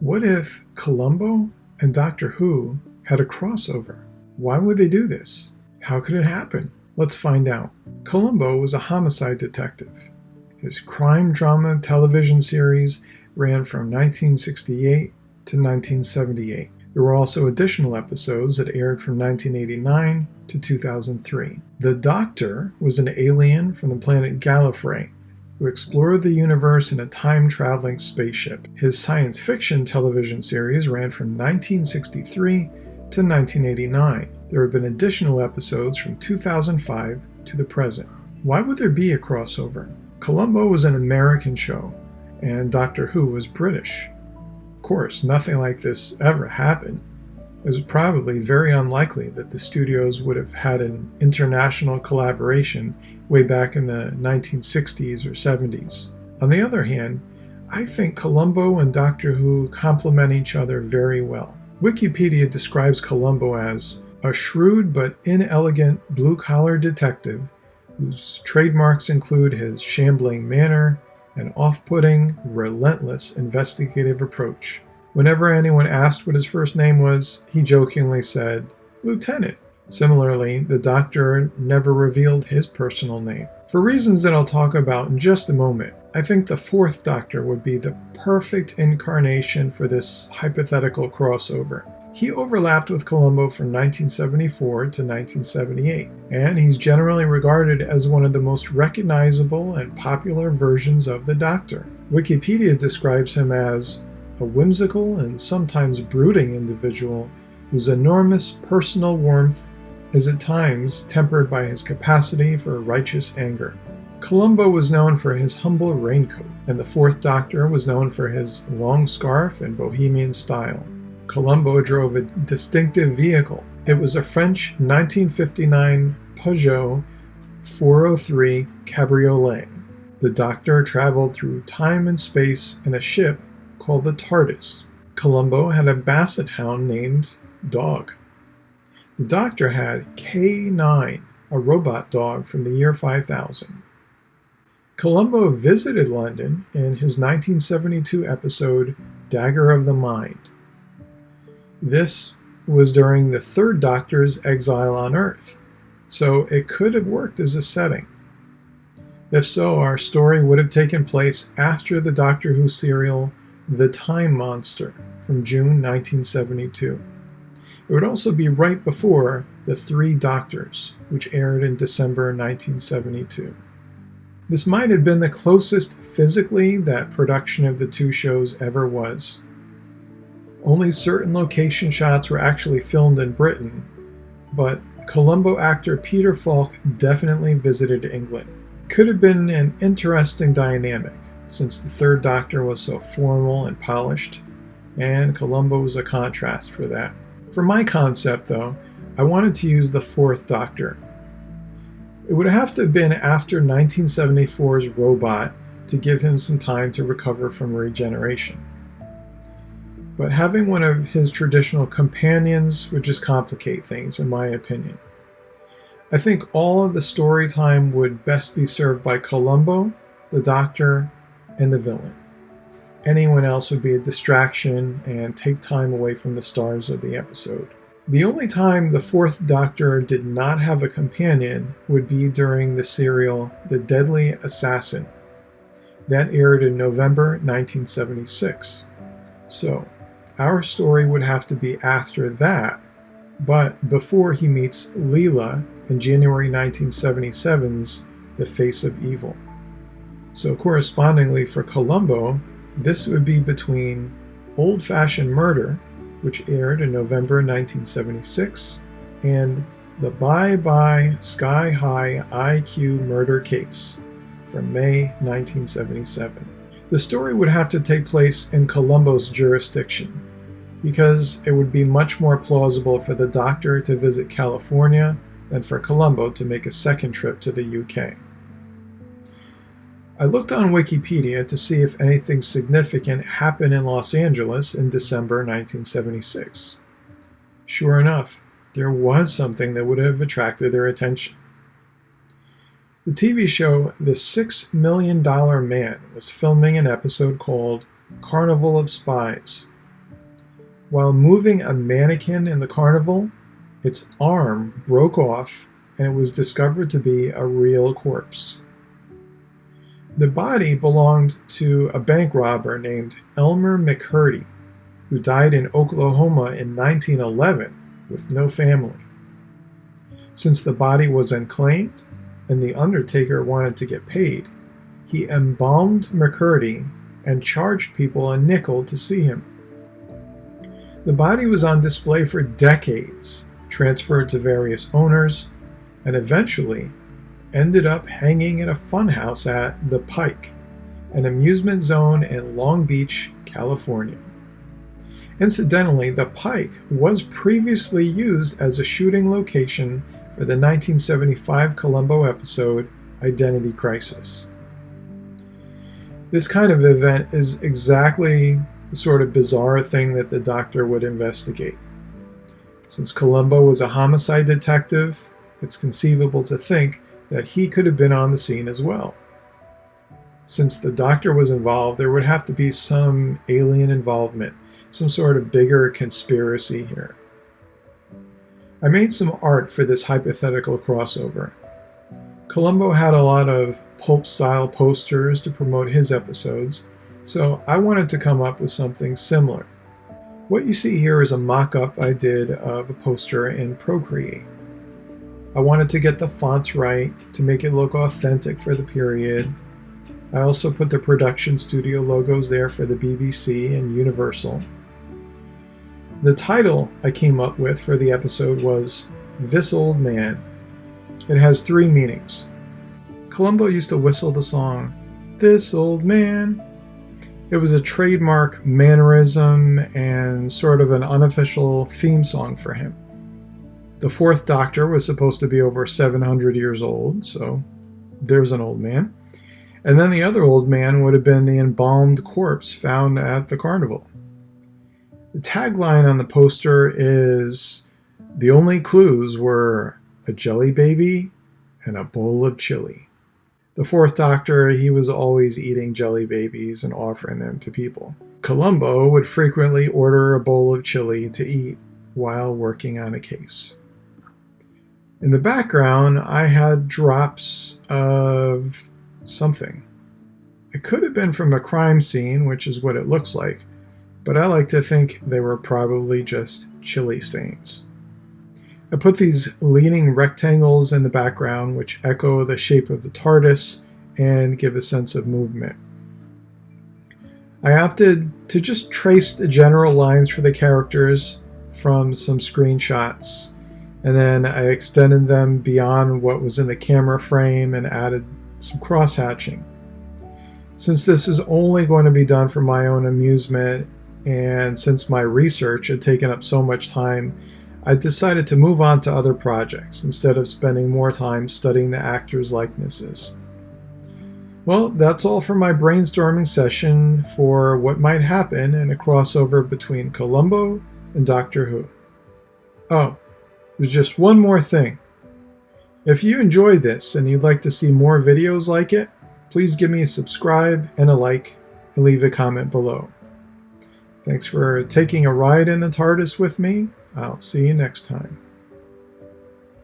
What if Columbo and Doctor Who had a crossover? Why would they do this? How could it happen? Let's find out. Columbo was a homicide detective. His crime drama television series ran from 1968 to 1978. There were also additional episodes that aired from 1989 to 2003. The Doctor was an alien from the planet Gallifrey who explored the universe in a time-traveling spaceship. His science fiction television series ran from 1963 to 1989. There have been additional episodes from 2005 to the present. Why would there be a crossover? Columbo was an American show, and Doctor Who was British. Of course, nothing like this ever happened. It was probably very unlikely that the studios would have had an international collaboration way back in the 1960s or 70s. On the other hand, I think Columbo and Doctor Who complement each other very well. Wikipedia describes Columbo as a shrewd but inelegant blue-collar detective whose trademarks include his shambling manner and off-putting, relentless investigative approach. Whenever anyone asked what his first name was, he jokingly said, Lieutenant. Similarly, the Doctor never revealed his personal name. For reasons that I'll talk about in just a moment, I think the fourth Doctor would be the perfect incarnation for this hypothetical crossover. He overlapped with Columbo from 1974 to 1978, and he's generally regarded as one of the most recognizable and popular versions of the Doctor. Wikipedia describes him as a whimsical and sometimes brooding individual whose enormous personal warmth is at times tempered by his capacity for righteous anger. Columbo was known for his humble raincoat, and the fourth Doctor was known for his long scarf and bohemian style. Columbo drove a distinctive vehicle. It was a French 1959 Peugeot 403 Cabriolet. The Doctor traveled through time and space in a ship called the TARDIS. Columbo had a basset hound named Dog. The Doctor had K9, a robot dog from the year 5000. Columbo visited London in his 1972 episode Dagger of the Mind. This was during the third Doctor's exile on Earth, so it could have worked as a setting. If so, our story would have taken place after the Doctor Who serial The Time Monster from June 1972. It would also be right before The Three Doctors, which aired in December 1972. This might have been the closest physically that production of the two shows ever was. Only certain location shots were actually filmed in Britain, but Columbo actor Peter Falk definitely visited England. Could have been an interesting dynamic, since the third Doctor was so formal and polished, and Columbo was a contrast for that. For my concept, though, I wanted to use the fourth Doctor. It would have to have been after 1974's Robot to give him some time to recover from regeneration. But having one of his traditional companions would just complicate things, in my opinion. I think all of the story time would best be served by Columbo, the Doctor, and the villain. Anyone else would be a distraction and take time away from the stars of the episode. The only time the fourth Doctor did not have a companion would be during the serial The Deadly Assassin. That aired in November 1976. So, our story would have to be after that, but before he meets Leela in January 1977's The Face of Evil. So correspondingly for Columbo, this would be between Old-Fashioned Murder, which aired in November 1976, and The Bye Bye Sky High IQ Murder Case from May 1977. The story would have to take place in Columbo's jurisdiction, because it would be much more plausible for the Doctor to visit California than for Columbo to make a second trip to the UK. I looked on Wikipedia to see if anything significant happened in Los Angeles in December 1976. Sure enough, there was something that would have attracted their attention. The TV show The $6 Million Man was filming an episode called Carnival of Spies. While moving a mannequin in the carnival, its arm broke off and it was discovered to be a real corpse. The body belonged to a bank robber named Elmer McCurdy, who died in Oklahoma in 1911 with no family. Since the body was unclaimed and the undertaker wanted to get paid, he embalmed McCurdy and charged people a nickel to see him. The body was on display for decades, transferred to various owners, and eventually ended up hanging in a funhouse at The Pike, an amusement zone in Long Beach, California. Incidentally, The Pike was previously used as a shooting location for the 1975 Columbo episode Identity Crisis. This kind of event is exactly the sort of bizarre thing that the Doctor would investigate. Since Columbo was a homicide detective, it's conceivable to think that he could have been on the scene as well. Since the Doctor was involved, there would have to be some alien involvement, some sort of bigger conspiracy here. I made some art for this hypothetical crossover. Columbo had a lot of pulp-style posters to promote his episodes, so I wanted to come up with something similar. What you see here is a mock-up I did of a poster in Procreate. I wanted to get the fonts right to make it look authentic for the period. I also put the production studio logos there for the BBC and Universal. The title I came up with for the episode was This Old Man. It has 3 meanings. Columbo used to whistle the song, This Old Man. It was a trademark mannerism and sort of an unofficial theme song for him. The 4th Doctor was supposed to be over 700 years old, so there's an old man. And then the other old man would have been the embalmed corpse found at the carnival. The tagline on the poster is, the only clues were a jelly baby and a bowl of chili. The 4th Doctor, he was always eating jelly babies and offering them to people. Columbo would frequently order a bowl of chili to eat while working on a case. In the background, I had drops of something. It could have been from a crime scene, which is what it looks like, but I like to think they were probably just chili stains. I put these leaning rectangles in the background which echo the shape of the TARDIS and give a sense of movement. I opted to just trace the general lines for the characters from some screenshots, and then I extended them beyond what was in the camera frame and added some cross-hatching. Since this is only going to be done for my own amusement, and since my research had taken up so much time, I decided to move on to other projects instead of spending more time studying the actors' likenesses. Well, that's all for my brainstorming session for what might happen in a crossover between Columbo and Doctor Who. Oh, there's just one more thing. If you enjoyed this and you'd like to see more videos like it, please give me a subscribe and a like and leave a comment below. Thanks for taking a ride in the TARDIS with me. I'll see you next time.